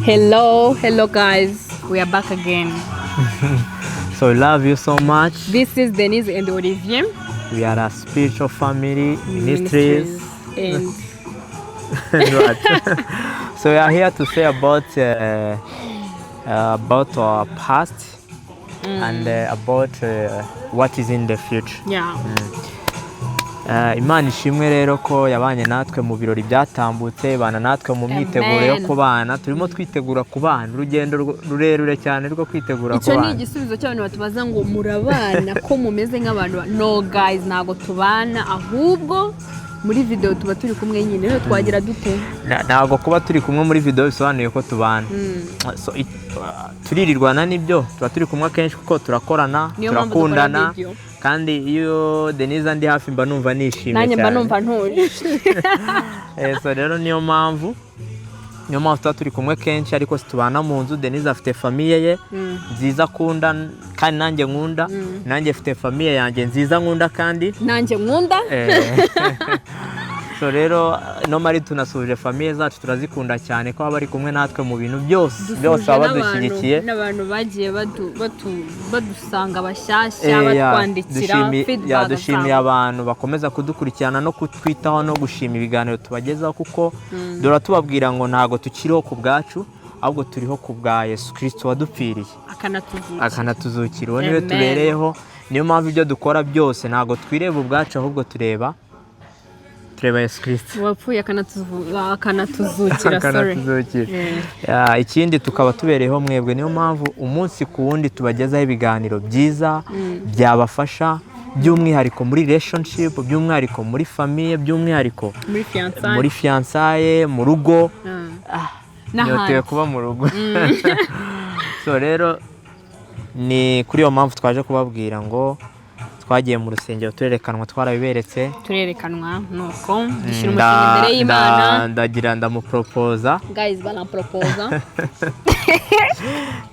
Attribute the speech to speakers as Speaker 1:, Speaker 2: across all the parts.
Speaker 1: Hello guys, we are back again.
Speaker 2: So we love you so much.
Speaker 1: This is Denise and Olivier.
Speaker 2: We are a spiritual family ministries.
Speaker 1: And
Speaker 2: So we are here to say about our past and about what is in the future.
Speaker 1: yeah,
Speaker 2: Imana ishimwe rero ko yabanye natwe mu birori byatambutse, bana natwe mu myiteguro yo kubana. Turimo twitegura kubana, urugendo rurerure cyane rwo kwitegura
Speaker 1: icyo ni
Speaker 2: kubana.
Speaker 1: igisubizo cy'abantu batubaza ngo murabana ko mumeze nk'abantu. No guys, ntago tubana, ahubwo muri video tuba turi kumwe nyine. Rero twagira dute?
Speaker 2: Ntabwo kuba turi kumwe muri video bisobanuye ko tubana. So turirirwana n'ibyo, tuba turi kumwe kenshi kuko turakorana, turakundana. Kandi iyo Denise ndi hafi mba numva nishimye cyane.
Speaker 1: Nanjye mba numva ntuje.
Speaker 2: So rero niyo mpamvu tuba turi kumwe kenshi, ariko situbana mu nzu. Denise afite famiye ye nziza akunda kandi nanjye nkunda. Nanjye afite famiye yanjye nziza nkunda kandi
Speaker 1: nanjye nkunda.
Speaker 2: So rero normally tunasuje famiye zacu, turazikunda cyane ko bari kumwe natwe mu bintu byose baba badushyigikiye.
Speaker 1: N'abantu bagiye badusanga bashyashya, batwandikira feedback.
Speaker 2: Dushimiye abantu bakomeza kudukurikirana no kutwitaho no gushima ibiganiro tubagezaho, kuko dora tubabwira ngo ntago tukiriho ku bwacu, ahubwo turiho ku bwa Yesu Kristo wadupfiriye akanatuzukira. Uwo niwe tubereyeho. Niyo mpamvu ibyo dukora byose ntago twireba ubwacu, ahubwo tureba Yesu Kristo
Speaker 1: wapfuye akanatuzukira.
Speaker 2: Ikindi tukaba tubereyeho mwebwe. Niyo mpamvu umunsi ku wundi tubagezaho ibiganiro byiza byabafasha, by'umwihariko muri relationship, by'umwihariko muri famille, by'umwihariko muri fiançailles, mu rugo. Nyotewe kuba mu rugo. So rero ni kuri iyo mpamvu twaje kubabwira ngo twagiye mu rusengero turerekanwa, twarabiberetse.
Speaker 1: Turerekanwa nuko dushyira umutima imbere y'Imana.
Speaker 2: Ndagira ndamupropoza.
Speaker 1: Guys, banapropoza.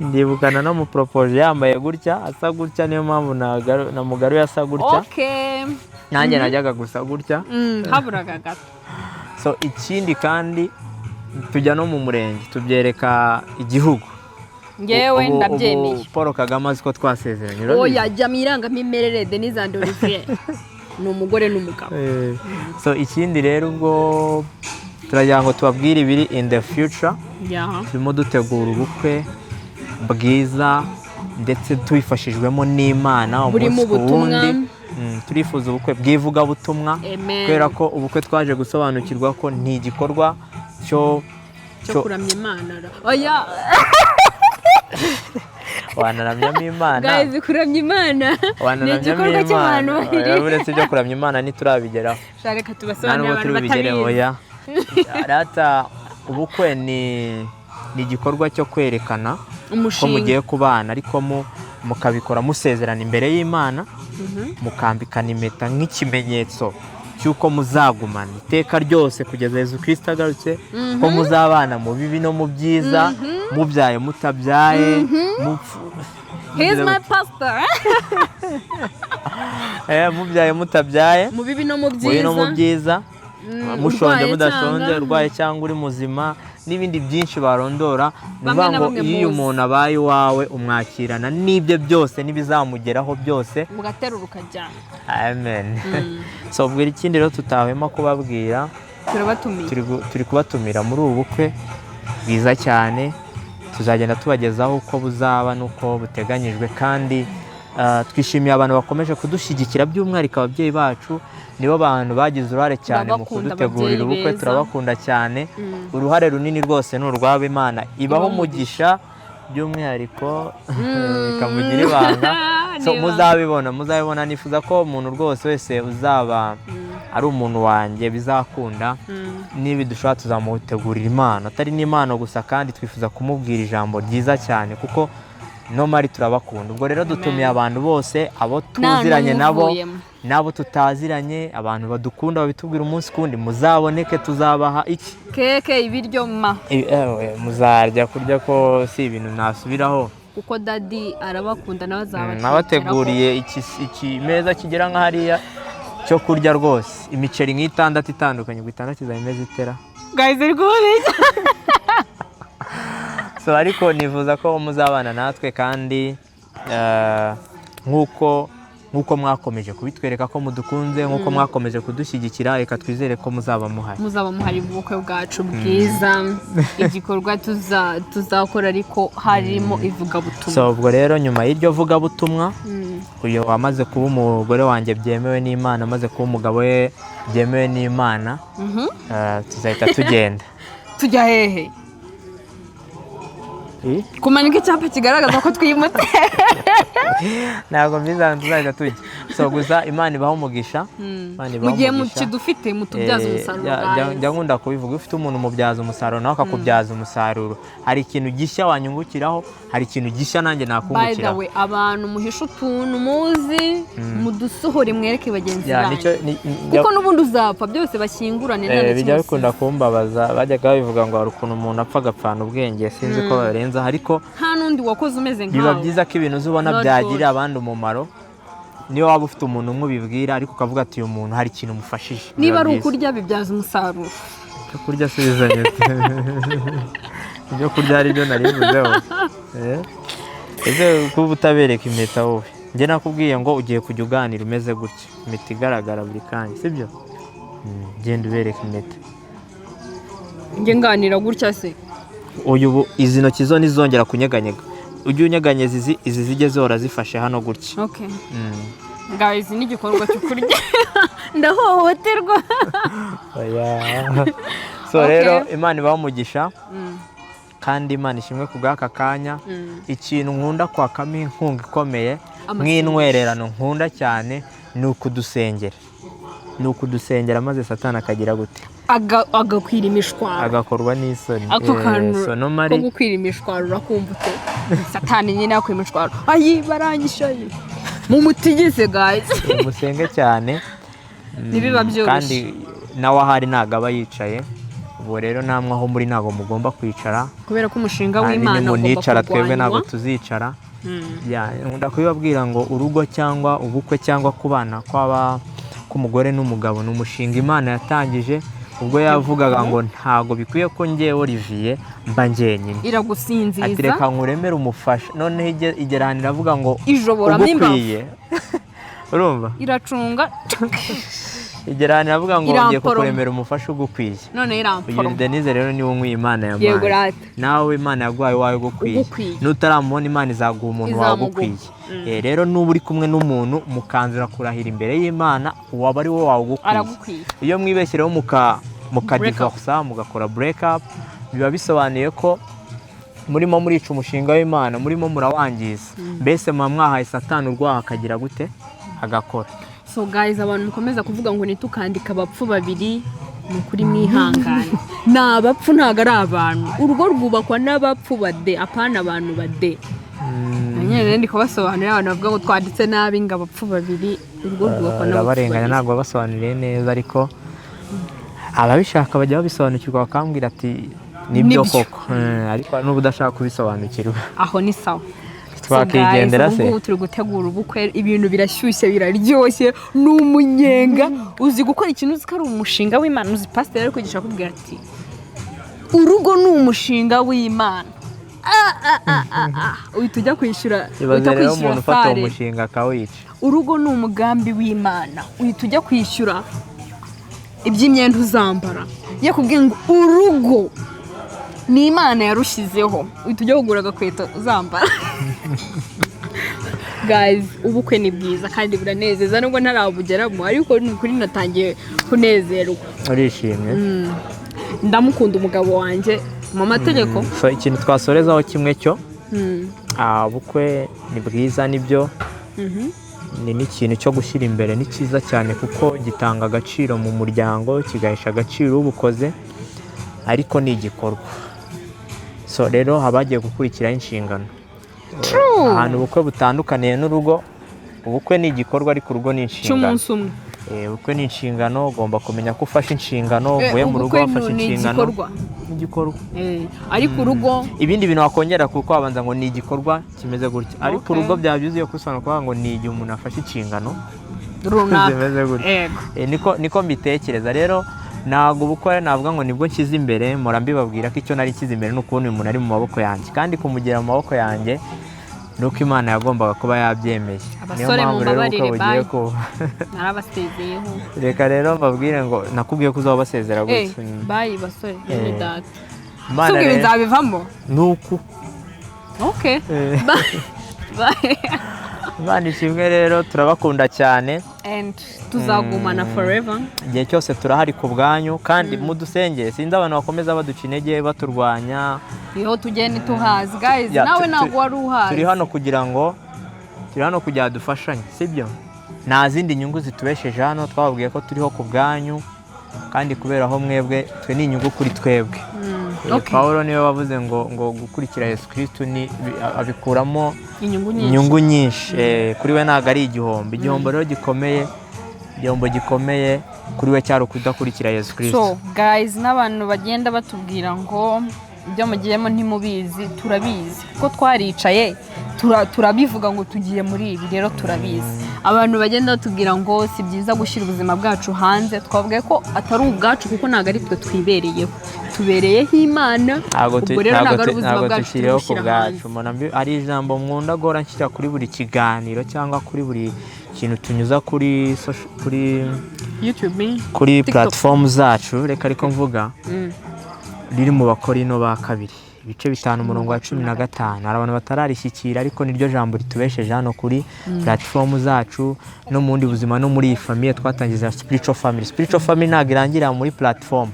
Speaker 2: Ndibukana no mu propose yambaye gutya, asa gutya. Niyo mpamvu namugaruye asa gutya.
Speaker 1: Okay.
Speaker 2: Nanjye najyaga gusa gutya.
Speaker 1: Haburaga gato.
Speaker 2: So ikindi kandi tujya no mu murenge tubyereka igihugu.
Speaker 1: Ngewe ndabyemeye.
Speaker 2: Paul Kagame azi ko twasezeranye.
Speaker 1: Oya, jya mu irangamimerere Denise and Olivier. Ni umugore n'umugabo.
Speaker 2: So ikindi rero ubwo turagira ngo tubabwire ibiri in the future. Turimo dutegura ubukwe bwiza ndetse tubifashijwemo n'Imana.
Speaker 1: Burimo ubutumwa.
Speaker 2: Turifuza ubukwe bw'ivugabutumwa, kubera ko ubukwe twaje gusobanukirwa ko ni igikorwa cyo
Speaker 1: kuramya Imana. Oya.
Speaker 2: Wanaramyamo Imana.
Speaker 1: Guys, kuramya Imana ni igikorwa cy'abantu babiri.
Speaker 2: Uretse ibyo kuramya Imana ntiturabigeraho.
Speaker 1: Reka tubasobanurire abantu batabizi.
Speaker 2: Rata ubukwe ni igikorwa cyo kwerekana ko mugiye kubana, ariko mukabikora musezerana imbere y'Imana, mukambikana impeta nk'ikimenyetso cyuko muzagumana iteka ryose kugeza Yesu Kristo agarutse, ko muzabana mu bibi no mu byiza, mubyaye mutabyaye.
Speaker 1: He's my pastor.
Speaker 2: Mubyaye mutabyaye,
Speaker 1: mu bibi no mu
Speaker 2: byiza, mushonje mudashonje, urwaye cyangwa uri muzima, n'ibindi byinshi barondora. Nivuga ngo iyo umuntu abaye iwawe umwakirana n'ibyo byose n'ibizamugeraho byose,
Speaker 1: mugaterura ukajyana.
Speaker 2: Amen. So ubwira ikindi rero tutahwema kubabwira, turi kubatumira muri ubu bukwe bwiza cyane. Tuzagenda tubagezaho uko buzaba n'uko buteganyijwe, kandi twishimiye abantu bakomeje kudushyigikira, by'umwihariko ababyeyi bacu. Nibo bantu bagize uruhare cyane mu kudutegurira ubukwe. Turabakunda cyane. Uruhare runini rwose ni urwabo. Imana ibaho umugisha, by'umwihariko ikamugira ibanga. So muzabibona. Nifuza ko umuntu rwose wese uzaba ari umuntu wanjye bizakunda, niba dushobora tuzamutegurira impano, atari n'impano gusa, kandi twifuza kumubwira ijambo ryiza cyane, kuko normally turabakunda. Ubwo rero dutumiye abantu bose, abo tuziranye nabo tutaziranye, abantu badukunda babitubwira umunsi kundi. Muzaboneke, tuzabaha iki?
Speaker 1: Keke, ibiryo
Speaker 2: muzarya. Kurya ko si ibintu nasubiraho,
Speaker 1: kuko daddy arabakunda nawe azabakira.
Speaker 2: Nabateguriye iki meza kigera nka hariya cyo kurya rwose. Imiceri nk'itandatu itandukanye, 6 izaba imeze itera.
Speaker 1: Guys, iri kuboneka.
Speaker 2: so ariko nifuza ko muzabana natwe kandi nk'uko mwakomeje kubitwereka ko mudukunze, nk'uko mwakomeje kudushyigikira, reka twizere ko muzaba muhari
Speaker 1: mu bukwe bwacu bwiza. Igikorwa tuzakora ariko harimo ivugabutumwa.
Speaker 2: So ubwo rero nyuma y'iryo vugabutumwa, uyu wamaze kuba umugore wanjye byemewe n'Imana, amaze kuba umugabo we byemewe n'Imana, tuzahita tugenda.
Speaker 1: Tujya hehe? Kumanika icyapa kigaragaza ko twimutse.
Speaker 2: Ntabwo mbiza tuzahita tujya. So gusa Imana ibaho umugisha.
Speaker 1: Mu gihe mukidufite mutubyaza umusaruro.
Speaker 2: Njya nkunda kubivuga, ufite umuntu umubyaza umusaruro nawe akakubyaza umusaruro, hari ikintu gishya wanyungukiraho, hari ikintu gishya nanjye nakungukiraho.
Speaker 1: By the way, abantu muhisha utuntu muzi, mudusohore mwereke bagenzi banyu. Kuko n'ubundi uzapfa byose bashyingurane nta kimwe.
Speaker 2: Bijya bikunda kumbabaza, bajyaga babivuga ngo hari ukuntu umuntu apfa agapfana ubwenge, sinzi ko barenza, ariko
Speaker 1: nta n'undi wakoze umeze nkawe.
Speaker 2: Biba byiza ko ibintu uzubona byagirira abandi umumaro, niyo waba ufite umuntu umubibwira ariko ukavuga ati uyu muntu hari ikintu umufashije.
Speaker 1: Niba ari ukurya bibyaza umusaruro.
Speaker 2: Cyo kurya subizanye. Ibyo kurya ari byo narivuzeho. Ese kuba utabereka impeta wowe, njye nakubwiye ngo ugiye kujya uganira umeze gutya, impeta igaragara buri kanya, sibyo? Genda ubereka impeta.
Speaker 1: Njye nganira gutya se.
Speaker 2: Uyu izi ntoki zo nizongera kunyeganyega, ujye unyeganyeza izi zijye zora zifashe hano gutya.
Speaker 1: Okay. Guys, ni igikorwa cyo kurya. Ndahohoterwa.
Speaker 2: So rero Imana ibaho umugisha, kandi Imana ishimwe ku bw'aka kanya. Ikintu nkunda kwakamo inkunga ikomeye nk'intwererano nkunda cyane ni ukudusengera, maze Satani akagira gute?
Speaker 1: Agakwira imishwaro,
Speaker 2: agakorwa n'isoni.
Speaker 1: Ako kantu ko gukwira imishwaro urakumva ute? Satani nyine yakwira imishwaro, ayi baranyishaye mumutigise guys.
Speaker 2: Musenge cyane,
Speaker 1: nibiba byoroshye,
Speaker 2: kandi nawe ahari ntago aba yicaye. Ubwo rero namwe aho muri ntago mugomba kwicara,
Speaker 1: kubera ko umushinga w'Imana ugomba
Speaker 2: kurwanywa. Twebwe ntago tuzicara. Nkunda kubibabwira ngo urugo cyangwa ubukwe cyangwa kubana k'umugore n'umugabo ni umushinga Imana yatangije, ubwo yavugaga ngo ntago bikwiye ko njyewe Olivier mba njyenyine,
Speaker 1: iragusinziza
Speaker 2: ati reka nkuremere umufasha. Noneho igerana iravuga ngo
Speaker 1: ijoboramo imbavu,
Speaker 2: urumva
Speaker 1: iracunga.
Speaker 2: Igerana iravuga ngo ngiye kukuremera umufasha ugukwiye.
Speaker 1: None iramporo.
Speaker 2: Uyu Denise rero ni umwe Imana yamuhaye, nawe Imana yaguhaye wawe gukwiye. Nutaramubona Imana izaguha umuntu wawe gukwiye. Rero nuba uri kumwe n'umuntu mukanzira kurahira imbere y'Imana, waba ari wowe wawe gukwiye. Iyo mwibeshyereho mukadivorsa, mugakora break up, biba bisobanuye ko murimo murica umushinga w'Imana, murimo murawangiza. Mbese muba mwahaye Satani urwaho akagira gute? Agakora.
Speaker 1: So guys, abantu mukomeza kuvuga ngo nitukandika abapfu babiri, ni ukuri mwihangane. Ni abapfu ntago ari abantu. Urugo rwubakwa n'abapfu bade, apana abantu bade. Nyine ndi kubasobanurira abantu bavuga ngo twanditse nabi ngo abapfu babiri, urugo rwubakwa n'abapfu.
Speaker 2: Abarenganya ntabwo babasobanuriye neza, ariko ababishaka bajya babisobanukirwa bakambwira ati nibyo koko, ariko n'ubu udashaka kubisobanukirwa
Speaker 1: aho ni sawa.
Speaker 2: Twakigendera se.
Speaker 1: Ubu turi gutegura ubukwe, ibintu birashyushye biraryoshye, n'umunyenga. Uzi gukora ikintu uzi ko ari umushinga w'Imana, uzi pastor ari kwigisha kubwira ati urugo ni umushinga w'Imana. Uhita ujya kwishyura,
Speaker 2: uhita kwishyura umuntu ufata umushinga akawica.
Speaker 1: Urugo ni umugambi w'Imana, uhita ujya kwishyura iby'imyenda uzambara. Yakubwiye ngo urugo ni Imana yarushyizeho, uhita ujya kugura agakweto uzambara. Guys, ubukwe ni bwiza kandi buranezeza, nubwo ntarabugeramo, ariko ni ukuri natangiye kunezerwa.
Speaker 2: Urishimye?
Speaker 1: Ndamukunda umugabo wanjye mu mategeko.
Speaker 2: So ikintu twasorezaho kimwe cyo, ubukwe ni bwiza, nibyo. Ni n'ikintu cyo gushyira imbere, ni cyiza cyane kuko gitanga agaciro mu muryango, kigahesha agaciro ubukoze, ariko ni igikorwa. So rero habagiye gukurikiraho inshingano. Ahantu ubukwe butandukaniye n'urugo, ubukwe ni igikorwa ariko urugo ni inshingano.
Speaker 1: Cy'umunsi umwe.
Speaker 2: Ubukwe ni inshingano, ugomba kumenya ko ufashe inshingano, uvuye mu rugo wafashe inshingano. Igikorwa.
Speaker 1: Ariko urugo
Speaker 2: ibindi bintu wakongera kuko wabanza ngo ni igikorwa kimeze gutya, ariko urugo byabyuzuye kusobanura ngo ni igihe umuntu afashe inshingano
Speaker 1: runaka
Speaker 2: zimeze gutya. Niko mbitekereza. Rero ntabwo ubukwe navuga ngo nibwo nshyize imbere, mpora mbibabwira ko icyo nari nshyize imbere ni ukubona uyu muntu ari mu maboko yanjye, kandi kumugira mu maboko yanjye ni uko Imana yagombaga kuba yabyemeye.
Speaker 1: Abasore mumbabarire, bayi narabasezeyeho.
Speaker 2: Reka rero mbabwire ngo nakubwiye ko uzabasezera gutya.
Speaker 1: Bayi basore ni data. Tubwire nzabivamo.
Speaker 2: Nuko.
Speaker 1: Okay. Bye.
Speaker 2: Imana ishimwe rero, turabakunda cyane.
Speaker 1: And tuzagumana forever.
Speaker 2: Igihe cyose turahari ku bwanyu, kandi mudusengere. Sinzi abantu bakomeza baduca intege baturwanya.
Speaker 1: Iyo tugende tuhazi guys, nawe ntabwo wari uhazi.
Speaker 2: Turi hano kugira dufashanye, sibyo? Nta zindi nyungu zitubesheje hano, twababwiye ko turiho ku bwanyu, kandi kubera aho mwebwe twe ni inyungu kuri twebwe. Paulo niwe wavuze ngo gukurikira Yesu Kristo ni abikuramo inyungu nyinshi. Kuri we ntabwo ari igihombo. Igihombo rero gikomeye kuri we cyari ukudakurikira Yesu Kristo.
Speaker 1: So guys, n'abantu bagenda batubwira ngo ibyo mugiyemo ntimubizi, turabizi kuko twaricaye turabivuga ngo tugiye muri ibi, rero turabizi. Abantu bagenda batubwira ngo si byiza gushyira ubuzima bwacu hanze, twavuga ko atari ubwacu kuko ntabwo ari twe twibereyeho, tubereyeho Imana.
Speaker 2: Ubwo rero ntabwo ari ubuzima bwacu tubushyira hanze. Ari ijambo nkunda guhora nshyira kuri buri kiganiro cyangwa kuri buri kintu tunyuza kuri
Speaker 1: YouTube,
Speaker 2: kuri platform zacu, reka ariko mvuga riri mu Bakorino ba 2 ibice 5:15. Hari abantu batararishyikira, ariko niryo jambo ritubesheje hano kuri platform zacu no mu ndi buzima no muri iyi famille twatangiza spiritual family. Spiritual family ntabwo irangira muri platform,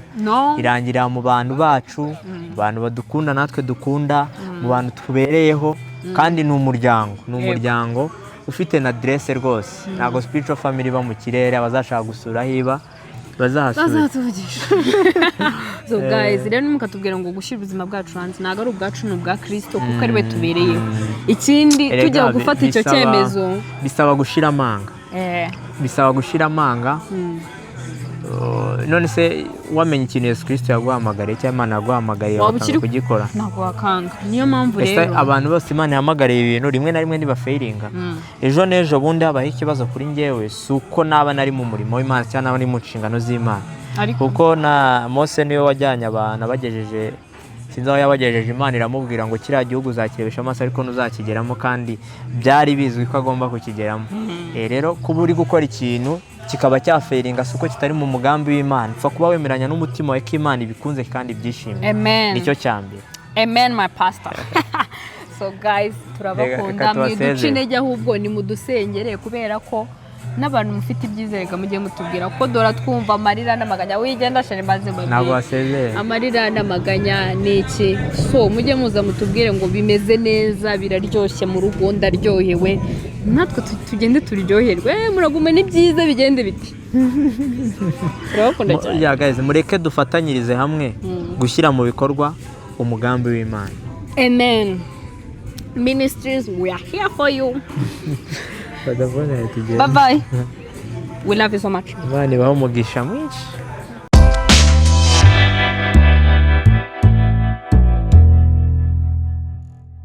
Speaker 2: irangira mu bantu bacu, abantu badukunda natwe dukunda, mu bantu tubereyeho, kandi ni umuryango ufite na adresse rwose. Ntabwo spiritual family iba mu kirere, abazashaka gusura hiba bazatuvugisha.
Speaker 1: So guys, rero mukatubwira ngo gushyira ubuzima bwacu hanze ntabwo ari ubwacu, ni ubwa Kristo kuko ari we tubereyeho. Ikindi tujya gufata icyo cyemezo
Speaker 2: bisaba gushira amanga. Bisaba gushira amanga. None se wamenye ikintu Yesu Kristo yaguhamagariye cyangwa Imana yaguhamagariye wakanga kugikora?
Speaker 1: Ntabwo wakanga. Niyo mpamvu rero
Speaker 2: abantu bose Imana yahamagariye ibintu rimwe na rimwe ntibafeiringa. Ejo n'ejo bundi habaho ikibazo kuri njyewe, suko naba nari mu murimo w'Imana cyangwa naba nari mu nshingano z'Imana. Kuko na Mose niwe wajyanye abantu abagejeje, sinzi aho yabagejeje, Imana iramubwira ngo kiriya gihugu uzakirebesha amaso ariko ntuzakigeramo, kandi byari bizwi ko agomba kukigeramo. Rero kuba uri gukora ikintu kikaba cyafeiringa suko kitari mu mugambi w'Imana, upfa kuba wemeranya n'umutima wawe ko Imana ibikunze kandi byishimiye. Nicyo cyambere.
Speaker 1: Amen my pastor. So guys, turabakunda, mwiduce intege ahubwo ni mudusengere, kubera ko n'abantu mufite ibyizerega mugiye mutubwira ko dora twumva amarira n'amaganya. Wigenda shari maze mbabwira
Speaker 2: ntabwo wasezeye
Speaker 1: amarira n'amaganya niki. So mujye muza mutubwire ngo bimeze neza, biraryoshye mu rugo, ndaryohewe, natwe tugende turyoherwe, muragume ni byiza bigende biti. Turabakunda cyane.
Speaker 2: Yeah guys, mureke dufatanyirize hamwe gushyira mu bikorwa umugambi w'Imana.
Speaker 1: Amen. Ministries, we are here for you. Bye bye. We love you so much.
Speaker 2: Imana ibahe umugisha mwinshi.